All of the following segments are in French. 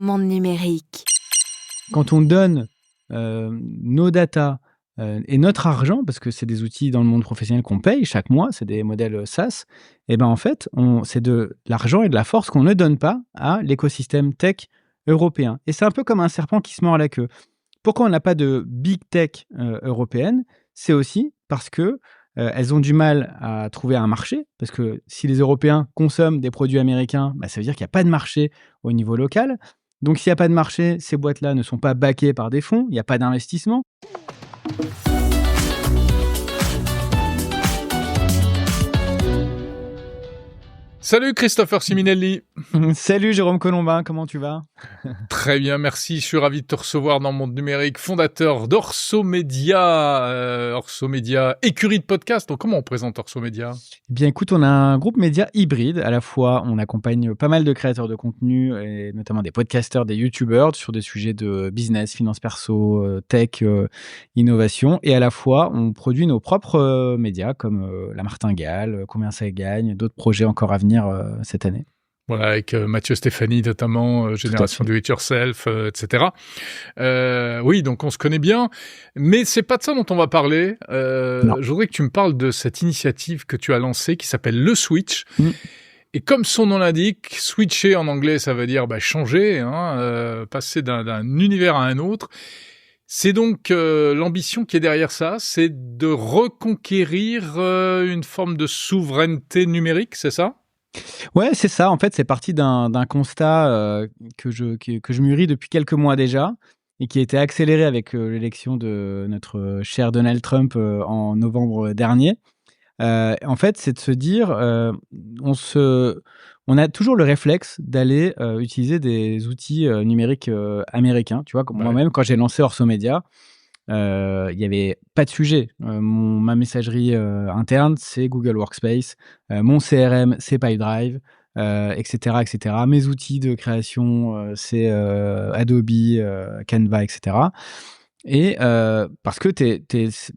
Monde numérique. Quand on donne nos data et notre argent, parce que c'est des outils dans le monde professionnel qu'on paye chaque mois, c'est des modèles SaaS, et ben en fait, c'est de l'argent et de la force qu'on ne donne pas à l'écosystème tech européen. Et c'est un peu comme un serpent qui se mord la queue. Pourquoi on n'a pas de big tech européenne? C'est aussi parce que elles ont du mal à trouver un marché, parce que si les Européens consomment des produits américains, bah, ça veut dire qu'il n'y a pas de marché au niveau local. Donc s'il n'y a pas de marché, ces boîtes-là ne sont pas backées par des fonds, il n'y a pas d'investissement. Salut Christopher Siminelli. Salut Jérôme Colombin, comment tu vas? Très bien, merci. Je suis ravi de te recevoir dans Monde Numérique, fondateur d'Orso Média. Orso Média, écurie de podcast. Donc comment on présente Orso Média? Eh bien écoute, on a un groupe média hybride. À la fois, on accompagne pas mal de créateurs de contenu, et notamment des podcasteurs, des youtubeurs sur des sujets de business, finance perso, tech, innovation. Et à la fois, on produit nos propres médias comme La Martingale, Combien ça gagne, d'autres projets encore à venir cette année. Voilà, avec Mathieu Stéphanie notamment, Génération Do It Yourself, etc. Oui, donc on se connaît bien, mais c'est pas de ça dont on va parler. Je voudrais que tu me parles de cette initiative que tu as lancée qui s'appelle Le Switch. Et comme son nom l'indique, switcher en anglais, ça veut dire changer, passer d'un univers à un autre. C'est donc l'ambition qui est derrière ça, c'est de reconquérir une forme de souveraineté numérique, c'est ça ? Ouais, c'est ça. En fait, c'est parti d'un constat que je mûris depuis quelques mois déjà et qui a été accéléré avec l'élection de notre cher Donald Trump en novembre dernier. En fait, c'est de se dire, on a toujours le réflexe d'aller utiliser des outils numériques américains. Tu vois, comme moi-même, quand j'ai lancé Orso Média, il n'y avait pas de sujet. Ma messagerie interne, c'est Google Workspace. Mon CRM, c'est Pipedrive, etc., etc. Mes outils de création, c'est Adobe, Canva, etc. Et parce que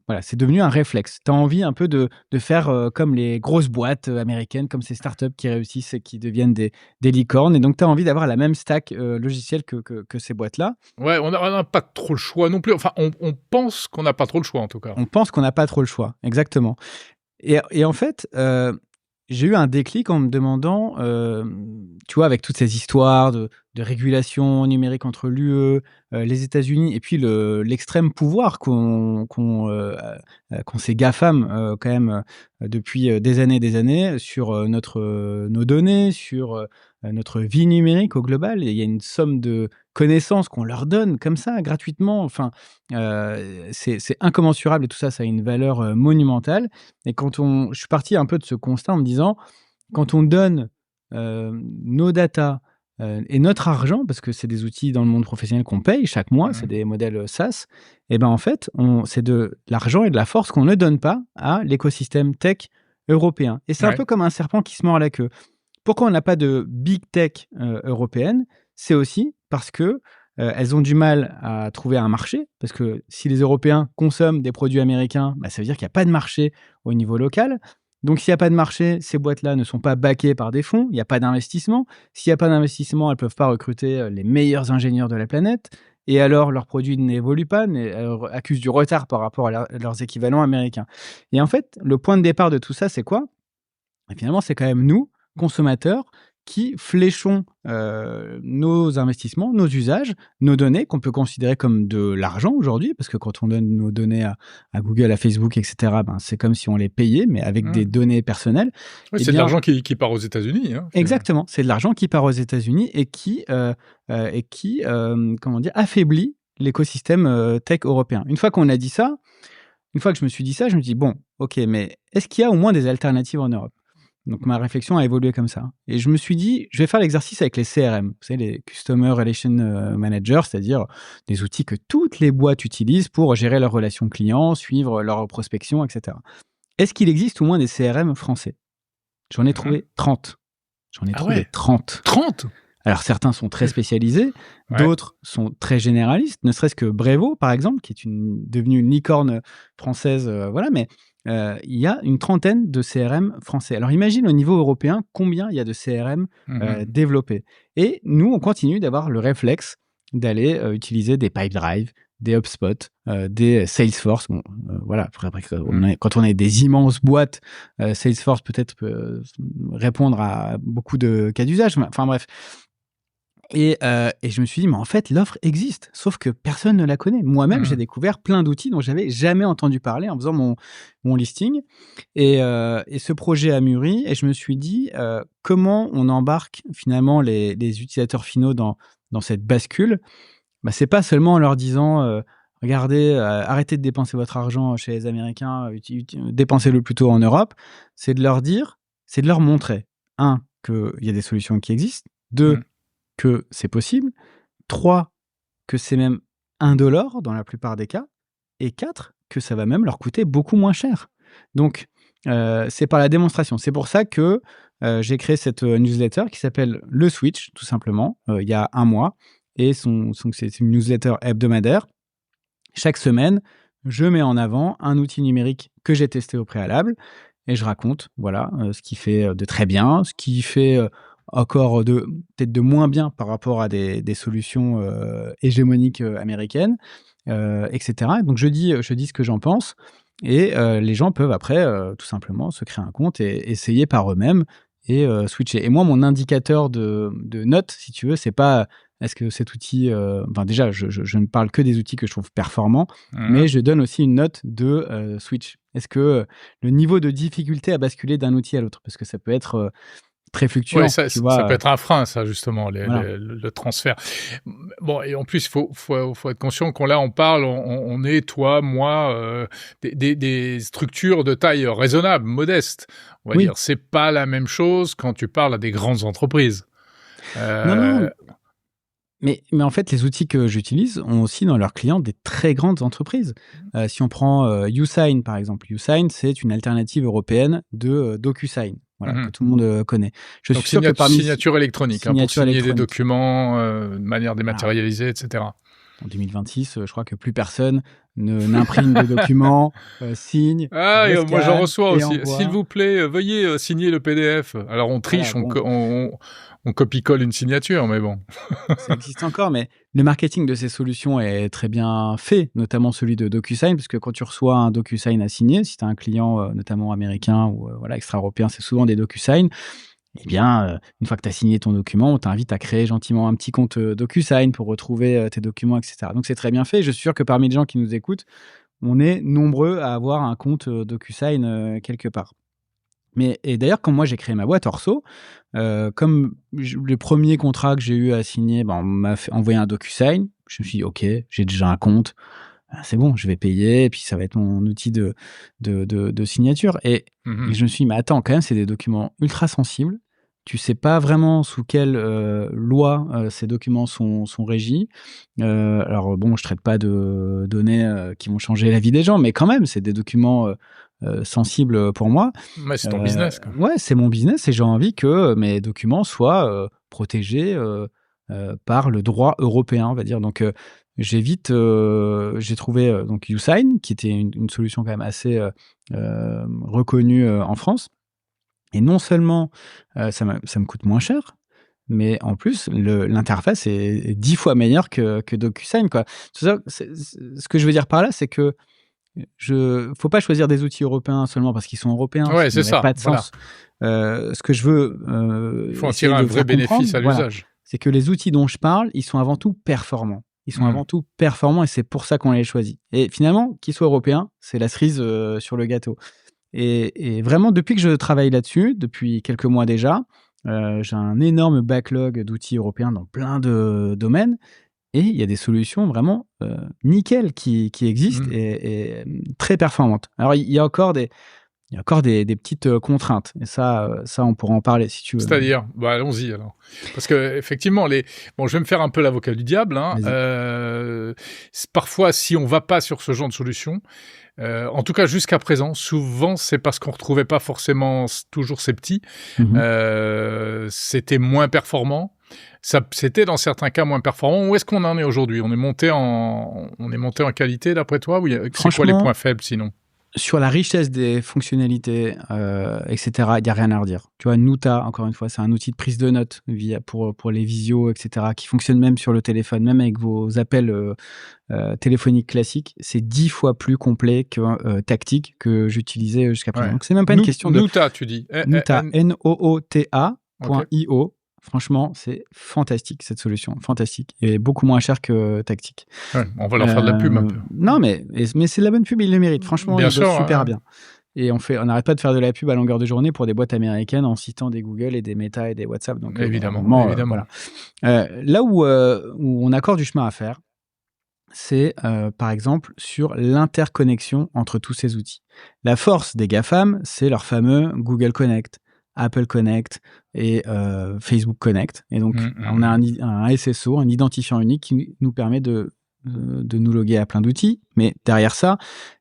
voilà, c'est devenu un réflexe. Tu as envie un peu de faire comme les grosses boîtes américaines, comme ces startups qui réussissent et qui deviennent des licornes. Et donc, tu as envie d'avoir la même stack logicielle que ces boîtes-là. Ouais, on n'a pas trop le choix non plus. Enfin, on pense qu'on n'a pas trop le choix, en tout cas. On pense qu'on n'a pas trop le choix, exactement. Et en fait, j'ai eu un déclic en me demandant, tu vois, avec toutes ces histoires de régulation numérique entre l'UE, les États-Unis et puis l'extrême pouvoir qu'ont ces GAFAM quand même depuis des années sur nos données, sur notre vie numérique au global. Et il y a une somme de connaissances qu'on leur donne comme ça, gratuitement. Enfin, c'est incommensurable et tout ça, ça a une valeur monumentale. Et je suis parti un peu de ce constat en me disant, quand on donne nos data et notre argent, parce que c'est des outils dans le monde professionnel qu'on paye chaque mois, c'est des modèles SaaS, et ben en fait, c'est de l'argent et de la force qu'on ne donne pas à l'écosystème tech européen. Et c'est un peu comme un serpent qui se mord la queue. Pourquoi on n'a pas de big tech européenne? C'est aussi parce que elles ont du mal à trouver un marché, parce que si les Européens consomment des produits américains, bah, ça veut dire qu'il n'y a pas de marché au niveau local. Donc s'il n'y a pas de marché, ces boîtes-là ne sont pas backées par des fonds, il n'y a pas d'investissement. S'il n'y a pas d'investissement, elles ne peuvent pas recruter les meilleurs ingénieurs de la planète. Et alors, leurs produits n'évoluent pas, accusent du retard par rapport à leurs équivalents américains. Et en fait, le point de départ de tout ça, c'est quoi? Et finalement, c'est quand même nous, consommateurs, qui fléchons nos investissements, nos usages, nos données, qu'on peut considérer comme de l'argent aujourd'hui, parce que quand on donne nos données à Google, à Facebook, etc., c'est comme si on les payait, mais avec des données personnelles. Oui, c'est de l'argent qui part aux États-Unis. Exactement, c'est de l'argent qui part aux États-Unis et qui affaiblit l'écosystème tech européen. Une fois qu'on a dit ça, une fois que je me suis dit ça, je me dis, bon, ok, mais est-ce qu'il y a au moins des alternatives en Europe? Donc, ma réflexion a évolué comme ça. Et je me suis dit, je vais faire l'exercice avec les CRM, vous savez, les Customer Relation Managers, c'est-à-dire des outils que toutes les boîtes utilisent pour gérer leurs relations clients, suivre leur prospection, etc. Est-ce qu'il existe au moins des CRM français? J'en ai trouvé 30. J'en ai trouvé 30. 30? Alors, certains sont très spécialisés, d'autres sont très généralistes, ne serait-ce que Brevo, par exemple, qui est devenue une licorne française, voilà, mais il y a une trentaine de CRM français. Alors imagine au niveau européen combien il y a de CRM développés. Et nous, on continue d'avoir le réflexe d'aller utiliser des Pipedrive, des HubSpot, des Salesforce. Bon, voilà, quand on a des immenses boîtes, Salesforce peut-être peut répondre à beaucoup de cas d'usage. Enfin bref. Et je me suis dit, mais en fait, l'offre existe, sauf que personne ne la connaît. Moi-même, j'ai découvert plein d'outils dont j'avais jamais entendu parler en faisant mon listing. Et ce projet a mûri, et je me suis dit, comment on embarque finalement les utilisateurs finaux dans cette bascule. C'est pas seulement en leur disant, regardez, arrêtez de dépenser votre argent chez les Américains, dépensez-le plutôt en Europe. C'est de leur dire, c'est de leur montrer, 1, qu'il y a des solutions qui existent, 2, que c'est possible, 3, que c'est même indolore dans la plupart des cas, et 4, que ça va même leur coûter beaucoup moins cher. Donc, c'est par la démonstration. C'est pour ça que j'ai créé cette newsletter qui s'appelle Le Switch, tout simplement, il y a 1 mois, et c'est une newsletter hebdomadaire. Chaque semaine, je mets en avant un outil numérique que j'ai testé au préalable, et je raconte ce qui fait de très bien, ce qui fait encore peut-être de moins bien par rapport à des solutions hégémoniques américaines, etc. Donc je dis ce que j'en pense, et les gens peuvent après tout simplement se créer un compte et essayer par eux-mêmes et switcher. Et moi, mon indicateur de notes, si tu veux, c'est pas est-ce que cet outil... déjà, je ne parle que des outils que je trouve performants, mais je donne aussi une note de switch. Est-ce que le niveau de difficulté à basculer d'un outil à l'autre, parce que ça peut être... très fluctuant. Ouais, ça peut être un frein, ça, justement, le transfert. Bon, et en plus, il faut être conscient qu'on on parle, on est, toi, moi, des structures de taille raisonnable, modeste. On va dire, c'est pas la même chose quand tu parles à des grandes entreprises. Non. Mais en fait, les outils que j'utilise ont aussi dans leurs clients des très grandes entreprises. Si on prend YouSign, par exemple. YouSign, c'est une alternative européenne de DocuSign. Que tout le monde connaît. Je suis sûr que parmi signature électronique, pour signer des documents de manière dématérialisée, etc. En 2026, je crois que plus personne n'imprime des documents, signe. Moi j'en reçois aussi. S'il vous plaît, veuillez signer le PDF. Alors on triche, on copie-colle une signature, mais bon. Ça existe encore, mais le marketing de ces solutions est très bien fait, notamment celui de DocuSign, parce que quand tu reçois un DocuSign à signer, si tu as un client notamment américain ou extra-européen, c'est souvent des DocuSign. Eh bien, une fois que tu as signé ton document, on t'invite à créer gentiment un petit compte DocuSign pour retrouver tes documents, etc. Donc, c'est très bien fait. Je suis sûr que parmi les gens qui nous écoutent, on est nombreux à avoir un compte DocuSign quelque part. Et d'ailleurs, quand moi j'ai créé ma boîte Orso, comme le premier contrat que j'ai eu à signer, on m'a envoyé un DocuSign. Je me suis dit, OK, j'ai déjà un compte. C'est bon, je vais payer, et puis ça va être mon outil de signature. Et je me suis dit, mais attends, quand même, c'est des documents ultra sensibles. Tu sais pas vraiment sous quelle loi ces documents sont régis. Alors bon, je traite pas de données qui vont changer la vie des gens, mais quand même, c'est des documents sensibles pour moi. Mais c'est ton business. Ouais, c'est mon business, et j'ai envie que mes documents soient protégés par le droit européen, on va dire. Donc, j'ai trouvé donc YouSign, qui était une solution quand même assez reconnue en France. Et non seulement ça me coûte moins cher, mais en plus, l'interface est 10 fois meilleure que DocuSign, quoi. Ce que je veux dire par là, c'est que faut pas choisir des outils européens seulement parce qu'ils sont européens. Ouais, c'est ça. Pas de sens. Ce que je veux, il faut en tirer un vrai bénéfice à l'usage. C'est que les outils dont je parle, ils sont avant tout performants. Ils sont avant tout performants, et c'est pour ça qu'on les choisit. Et finalement, qu'ils soient européens, c'est la cerise sur le gâteau. Et vraiment, depuis que je travaille là-dessus, depuis quelques mois déjà, j'ai un énorme backlog d'outils européens dans plein de domaines. Et il y a des solutions vraiment nickel qui existent et très performantes. Alors, il y a encore des petites contraintes. Et ça, on pourra en parler si tu veux. C'est-à-dire, allons-y alors. Parce que effectivement, je vais me faire un peu l'avocat du diable. Parfois, si on va pas sur ce genre de solution, en tout cas jusqu'à présent, souvent c'est parce qu'on retrouvait pas forcément toujours ces petits. C'était moins performant. C'était dans certains cas moins performant. Où est-ce qu'on en est aujourd'hui ? On est monté en qualité d'après toi ? C'est quoi les points faibles sinon ? Sur la richesse des fonctionnalités, etc., il n'y a rien à redire. Tu vois, Nuta, encore une fois, c'est un outil de prise de notes pour les visios, etc., qui fonctionne même sur le téléphone, même avec vos appels téléphoniques classiques. C'est 10 fois plus complet que Tactic, que j'utilisais jusqu'à présent. Ouais. Donc, c'est même pas une question de... Nuta, tu dis. Nuta, Noota.io. Okay. Franchement, c'est fantastique, cette solution. Fantastique. Et beaucoup moins cher que Tactic. Ouais, on va leur faire de la pub un peu. Non, mais c'est de la bonne pub, ils le méritent. Franchement, bien ils sûr, bossent super bien. Et on n'arrête pas de faire de la pub à longueur de journée pour des boîtes américaines en citant des Google et des Meta et des WhatsApp. Donc, évidemment. Voilà. Là où on a encore du chemin à faire, c'est par exemple sur l'interconnexion entre tous ces outils. La force des GAFAM, c'est leur fameux Google Connect, Apple Connect et Facebook Connect. Et donc, on a un SSO, un identifiant unique qui nous permet de nous loguer à plein d'outils. Mais derrière ça,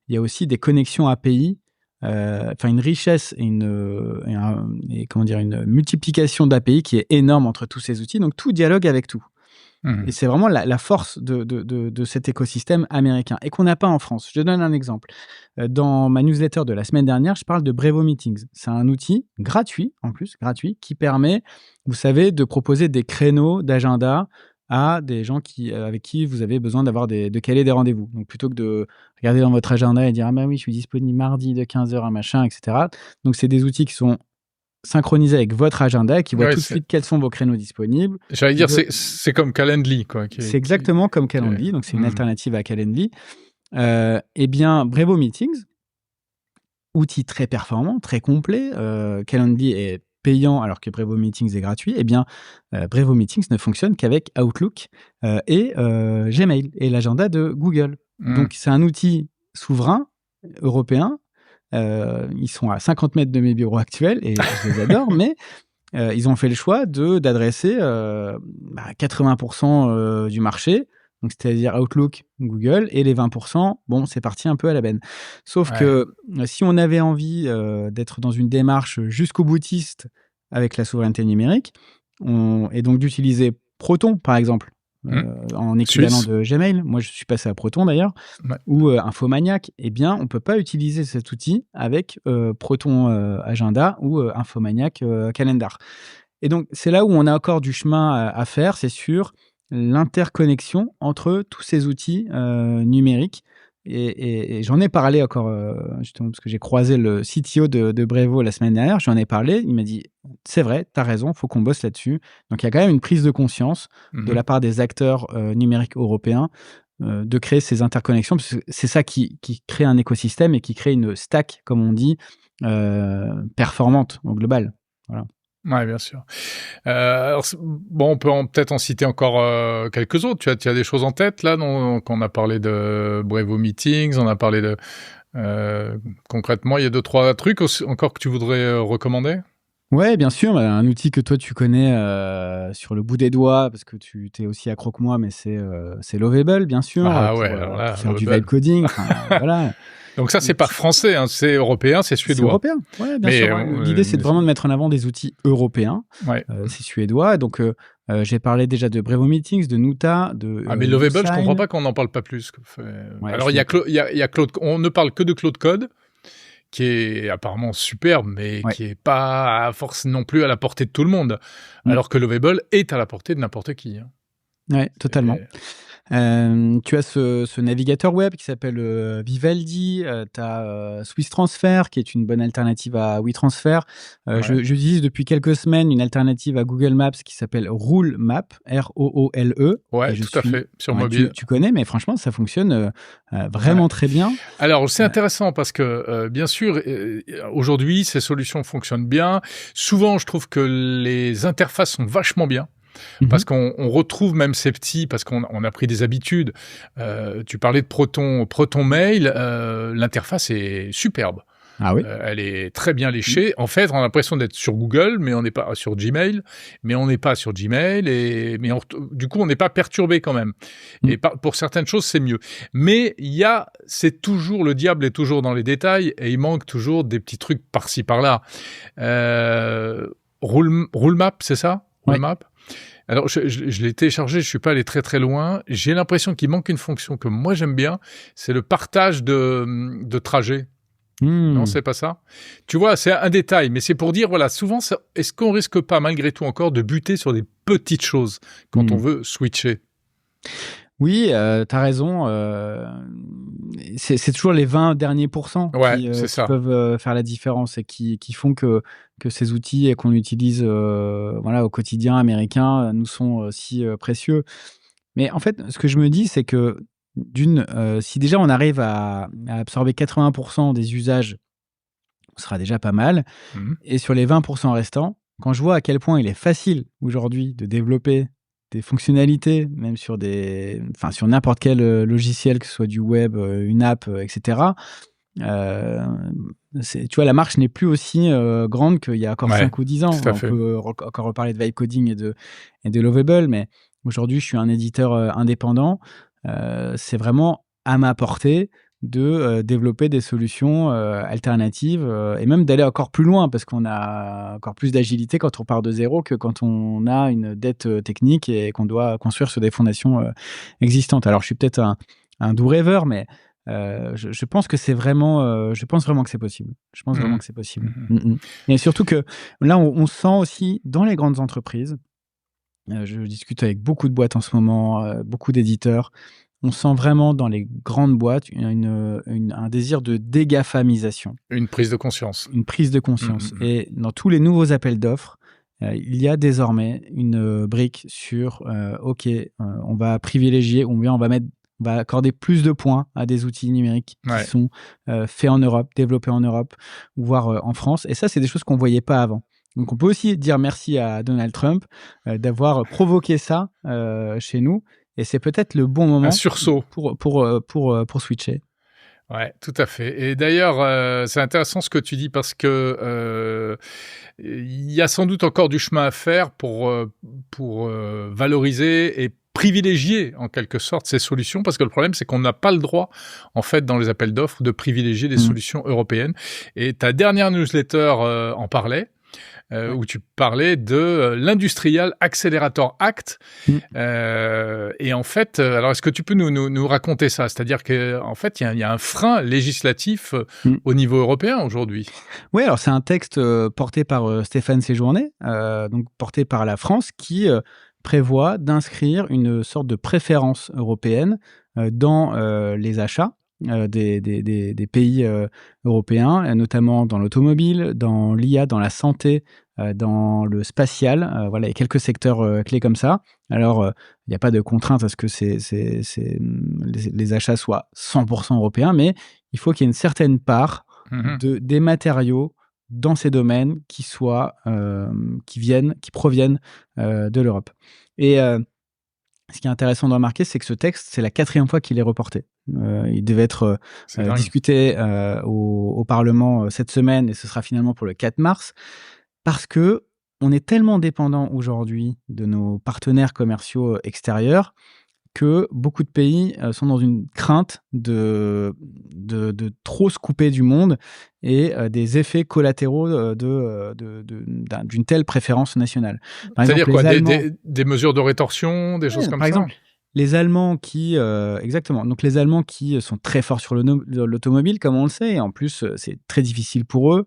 il y a aussi des connexions API, une richesse et une multiplication d'API qui est énorme entre tous ces outils. Donc, tout dialogue avec tout. Et c'est vraiment la force de cet écosystème américain et qu'on n'a pas en France. Je donne un exemple. Dans ma newsletter de la semaine dernière, je parle de Brevo Meetings. C'est un outil gratuit, qui permet, vous savez, de proposer des créneaux d'agenda à des gens avec qui vous avez besoin de caler des rendez-vous. Donc, plutôt que de regarder dans votre agenda et dire « Ah bah oui, je suis disponible mardi de 15h à machin, etc. » Donc, c'est des outils qui sont synchronisé avec votre agenda, qui voit tout de suite quels sont vos créneaux disponibles. J'allais dire, c'est comme Calendly, quoi. C'est exactement comme Calendly, donc c'est une alternative à Calendly. Eh bien, Brevo Meetings, outil très performant, très complet. Calendly est payant alors que Brevo Meetings est gratuit. Eh bien, Brevo Meetings ne fonctionne qu'avec Outlook et Gmail et l'agenda de Google. Donc, c'est un outil souverain, européen. Ils sont à 50 mètres de mes bureaux actuels et je les adore, mais ils ont fait le choix d'adresser 80% du marché, donc c'est-à-dire Outlook, Google, et les 20%, bon, c'est parti un peu à la benne. Sauf que si on avait envie d'être dans une démarche jusqu'au boutiste avec la souveraineté numérique, et donc d'utiliser Proton, par exemple, en équivalent de Gmail. Moi, je suis passé à Proton d'ailleurs, ou Infomaniac. Eh bien, on ne peut pas utiliser cet outil avec Proton Agenda ou Infomaniac Calendar. Et donc, c'est là où on a encore du chemin à faire, c'est sur l'interconnexion entre tous ces outils numériques. Et j'en ai parlé encore, justement, parce que j'ai croisé le CTO de Brevo la semaine dernière, j'en ai parlé, il m'a dit « C'est vrai, t'as raison, il faut qu'on bosse là-dessus ». Donc, il y a quand même une prise de conscience de la part des acteurs numériques européens de créer ces interconnexions, parce que c'est ça qui crée un écosystème et qui crée une stack, comme on dit, performante au global. Voilà. Ouais, bien sûr. Alors, on peut peut-être en citer encore quelques autres. Tu as des choses en tête, là, donc on a parlé de Brevo Meetings, on a parlé de... concrètement, il y a 2-3 trucs encore que tu voudrais recommander ? Ouais, bien sûr. Un outil que toi, tu connais sur le bout des doigts, parce que tu t'es aussi accro que moi, mais c'est Lovable, bien sûr, pour faire du vibe coding. Voilà. Donc ça, c'est pas français, hein, c'est européen, c'est suédois. C'est européen, ouais, bien sûr. L'idée, c'est vraiment de mettre en avant des outils européens. C'est suédois. Donc, j'ai parlé déjà de Brevo Meetings, de Nuta, de mais Lovable, je comprends pas qu'on n'en parle pas plus. Alors, il y a Claude, on ne parle que de Claude Code, qui est apparemment superbe, mais qui est pas à force non plus à la portée de tout le monde. Alors que Lovable est à la portée de n'importe qui. Hein. Ouais, totalement. Tu as ce navigateur web qui s'appelle Vivaldi, tu as Swiss Transfer qui est une bonne alternative à WeTransfer. J'utilise depuis quelques semaines une alternative à Google Maps qui s'appelle Roulemap, R-O-O-L-E. Ouais, tout à fait, sur mobile. Tu connais, mais franchement, ça fonctionne vraiment très bien. Alors, c'est intéressant parce que, bien sûr, aujourd'hui, ces solutions fonctionnent bien. Souvent, je trouve que les interfaces sont vachement bien. Parce qu'on retrouve même ces petits, parce qu'on a pris des habitudes. Tu parlais de Proton Mail, l'interface est superbe. Ah oui. Elle est très bien léchée. En fait, on a l'impression d'être sur Google, mais on n'est pas sur Gmail. Mais on n'est pas sur Gmail, du coup, on n'est pas perturbé quand même. Et pour certaines choses, c'est mieux. Mais c'est toujours, le diable est toujours dans les détails, et il manque toujours des petits trucs par-ci par-là. Roulemap, c'est ça? Roulemap. Alors, je l'ai téléchargé, je suis pas allé très très loin. J'ai l'impression qu'il manque une fonction que moi j'aime bien, c'est le partage de trajets. Non, c'est pas ça. Tu vois, c'est un détail, mais c'est pour dire, voilà, souvent, est-ce qu'on risque pas, malgré tout encore, de buter sur des petites choses quand on veut switcher? Oui, tu as raison. C'est toujours les 20 derniers pourcents qui peuvent faire la différence et qui font que ces outils qu'on utilise voilà, au quotidien américain nous sont si précieux. Mais en fait, ce que je me dis, c'est que si déjà on arrive à absorber 80% des usages, ce sera déjà pas mal. Et sur les 20% restants, quand je vois à quel point il est facile aujourd'hui de développer des fonctionnalités, même sur sur n'importe quel logiciel, que ce soit du web, une app, etc. Tu vois, la marche n'est plus aussi grande qu'il y a encore 5 ou 10 ans. On peut encore reparler de vibe coding et de Lovable, mais aujourd'hui, je suis un éditeur indépendant. C'est vraiment à ma portée de développer des solutions alternatives et même d'aller encore plus loin parce qu'on a encore plus d'agilité quand on part de zéro que quand on a une dette technique et qu'on doit construire sur des fondations existantes. Alors, je suis peut-être un doux rêveur, mais je pense que c'est vraiment, je pense vraiment que c'est possible. Je pense vraiment que c'est possible. Et surtout que là, on sent aussi dans les grandes entreprises, je discute avec beaucoup de boîtes en ce moment, beaucoup d'éditeurs. On sent vraiment dans les grandes boîtes un désir de dégafamisation. Une prise de conscience. Une prise de conscience. Et dans tous les nouveaux appels d'offres, il y a désormais une brique sur OK, on va privilégier, on va accorder plus de points à des outils numériques qui sont faits en Europe, développés en Europe, voire en France. Et ça, c'est des choses qu'on ne voyait pas avant. Donc, on peut aussi dire merci à Donald Trump d'avoir provoqué ça chez nous. Et c'est peut-être le bon moment pour switcher. Ouais, tout à fait. Et d'ailleurs, c'est intéressant ce que tu dis parce que il y a sans doute encore du chemin à faire pour valoriser et privilégier en quelque sorte ces solutions, parce que le problème c'est qu'on n'a pas le droit en fait dans les appels d'offres de privilégier des solutions européennes. Et ta dernière newsletter en parlait. Où tu parlais de l'Industrial Accelerator Act. Et en fait, alors est-ce que tu peux nous raconter ça? C'est-à-dire qu'en fait, il y a un frein législatif au niveau européen aujourd'hui. Oui, alors c'est un texte porté par Stéphane Séjourné, donc porté par la France, qui prévoit d'inscrire une sorte de préférence européenne dans les achats des pays européens, notamment dans l'automobile, dans l'IA, dans la santé, dans le spatial. Voilà, il y a quelques secteurs clés comme ça. Alors, il n'y a pas de contrainte à ce que les achats soient 100% européens, mais il faut qu'il y ait une certaine part des matériaux dans ces domaines qui proviennent de l'Europe. Et ce qui est intéressant de remarquer, c'est que ce texte, c'est la 4e fois qu'il est reporté. Il devait être discuté au Parlement cette semaine et ce sera finalement pour le 4 mars parce que on est tellement dépendant aujourd'hui de nos partenaires commerciaux extérieurs que beaucoup de pays sont dans une crainte de trop se couper du monde et des effets collatéraux d'une telle préférence nationale. C'est-à-dire quoi, des mesures de rétorsion, des choses comme ça? Par exemple, les Allemands exactement. Donc les Allemands qui sont très forts sur l'automobile, comme on le sait, et en plus c'est très difficile pour eux.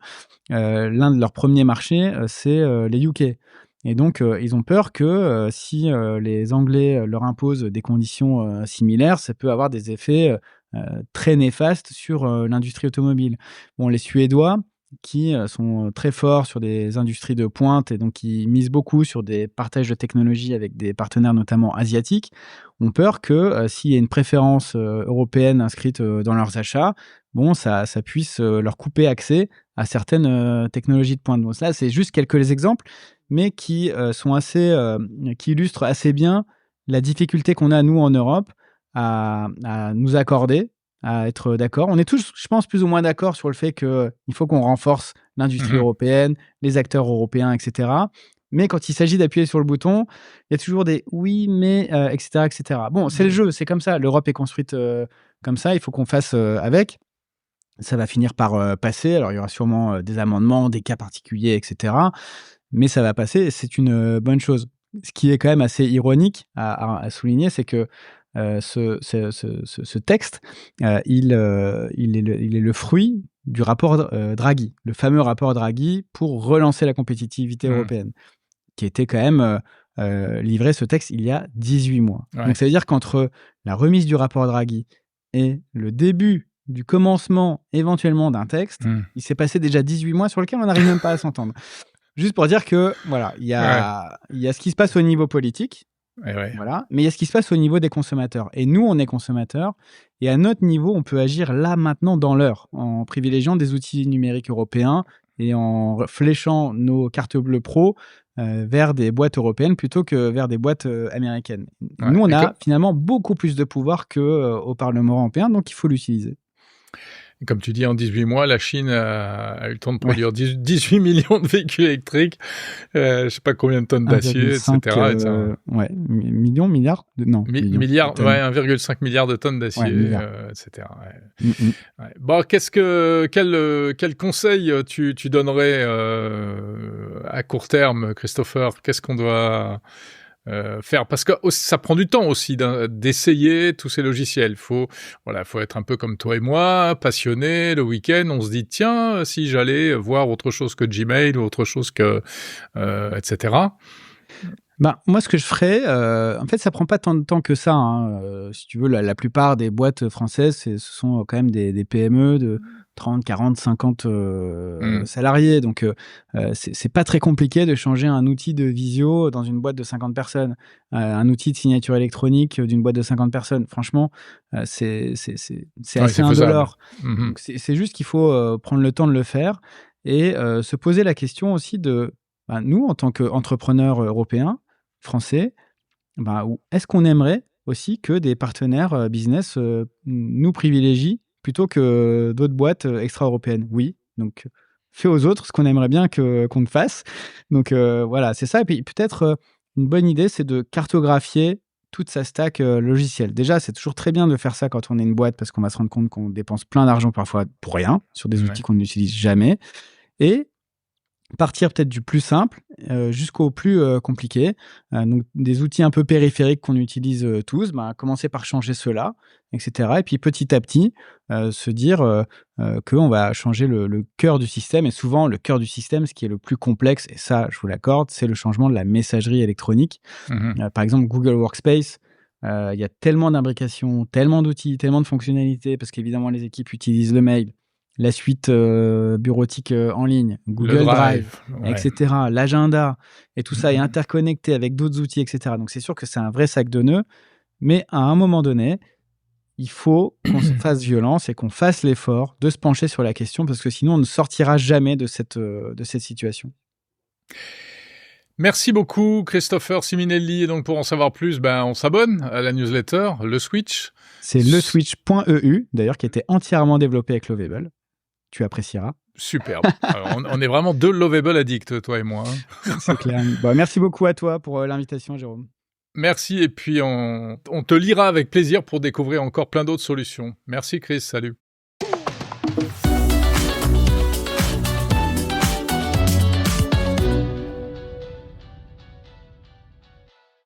L'un de leurs premiers marchés, c'est les UK. Et donc, ils ont peur que si les Anglais leur imposent des conditions similaires, ça peut avoir des effets très néfastes sur l'industrie automobile. Bon, les Suédois, qui sont très forts sur des industries de pointe et donc qui misent beaucoup sur des partages de technologies avec des partenaires notamment asiatiques, ont peur que s'il y a une préférence européenne inscrite dans leurs achats, bon, ça puisse leur couper accès à certaines technologies de pointe. Donc là, c'est juste quelques exemples, mais qui qui illustrent assez bien la difficulté qu'on a, nous, en Europe, à nous accorder, à être d'accord. On est tous, je pense, plus ou moins d'accord sur le fait qu'il faut qu'on renforce l'industrie européenne, les acteurs européens, etc. Mais quand il s'agit d'appuyer sur le bouton, il y a toujours des « oui, mais… » etc., etc. Bon, c'est le jeu, c'est comme ça. L'Europe est construite comme ça, il faut qu'on fasse avec. Ça va finir par passer. Alors, il y aura sûrement des amendements, des cas particuliers, etc. Mais ça va passer et c'est une bonne chose. Ce qui est quand même assez ironique à souligner, c'est que ce texte, il est le fruit du rapport Draghi, le fameux rapport Draghi pour relancer la compétitivité européenne, qui était quand même livré ce texte il y a 18 mois. Ouais. Donc ça veut dire qu'entre la remise du rapport Draghi et le début du commencement éventuellement d'un texte, il s'est passé déjà 18 mois sur lequel on n'arrive même pas à s'entendre. Juste pour dire que voilà, il y a ce qui se passe au niveau politique, voilà, mais il y a ce qui se passe au niveau des consommateurs. Et nous, on est consommateurs, et à notre niveau, on peut agir là, maintenant, dans l'heure, en privilégiant des outils numériques européens et en fléchant nos cartes bleues pro vers des boîtes européennes plutôt que vers des boîtes américaines. Ouais, nous, on a finalement beaucoup plus de pouvoir qu'au Parlement européen, donc il faut l'utiliser. Comme tu dis, en 18 mois, la Chine a eu le temps de produire 18 millions de véhicules électriques, je ne sais pas combien de tonnes d'acier, etc. Ouais, millions, milliards non. Milliards, ouais, 1,5 milliard de tonnes d'acier, etc. Ouais. Ouais. Bon, quel conseil tu donnerais à court terme, Christopher? Qu'est-ce qu'on doit faire, parce que ça prend du temps aussi d'essayer tous ces logiciels. Faut être un peu comme toi et moi, passionné. Le week-end, on se dit tiens, si j'allais voir autre chose que Gmail ou autre chose que etc. Ben, moi, ce que je ferais, en fait, ça prend pas tant de temps que ça. Hein. Si tu veux, la plupart des boîtes françaises, ce sont quand même des PME de 30, 40, 50 salariés. Donc, c'est pas très compliqué de changer un outil de visio dans une boîte de 50 personnes, un outil de signature électronique d'une boîte de 50 personnes. Franchement, c'est assez indolore. Donc, c'est juste qu'il faut prendre le temps de le faire et se poser la question aussi de nous, en tant qu'entrepreneurs européens, français, est-ce qu'on aimerait aussi que des partenaires business nous privilégient plutôt que d'autres boîtes extra-européennes? Oui, donc fais aux autres ce qu'on aimerait bien qu'on te fasse. Donc voilà, c'est ça. Et puis peut-être une bonne idée, c'est de cartographier toute sa stack logicielle. Déjà, c'est toujours très bien de faire ça quand on est une boîte parce qu'on va se rendre compte qu'on dépense plein d'argent parfois pour rien sur des outils qu'on n'utilise jamais. Et partir peut-être du plus simple jusqu'au plus compliqué. Donc des outils un peu périphériques qu'on utilise tous, commencer par changer cela, etc. Et puis petit à petit, se dire qu'on va changer le cœur du système. Et souvent, le cœur du système, ce qui est le plus complexe, et ça, je vous l'accorde, c'est le changement de la messagerie électronique. Par exemple, Google Workspace, il y a tellement d'imbrications, tellement d'outils, tellement de fonctionnalités, parce qu'évidemment, les équipes utilisent le mail, la suite bureautique en ligne, Google Drive, etc., l'agenda, et tout ça est interconnecté avec d'autres outils, etc. Donc, c'est sûr que c'est un vrai sac de nœuds, mais à un moment donné, il faut qu'on se fasse violence et qu'on fasse l'effort de se pencher sur la question, parce que sinon, on ne sortira jamais de cette situation. Merci beaucoup, Christopher Siminelli. Et donc, pour en savoir plus, on s'abonne à la newsletter, Le Switch. C'est leswitch.eu, d'ailleurs, qui était entièrement développé avec Lovable. Tu apprécieras. Superbe. Alors, on est vraiment deux Lovable addicts, toi et moi. C'est clair. Merci beaucoup à toi pour l'invitation, Jérôme. Merci, et puis on te lira avec plaisir pour découvrir encore plein d'autres solutions. Merci, Chris. Salut.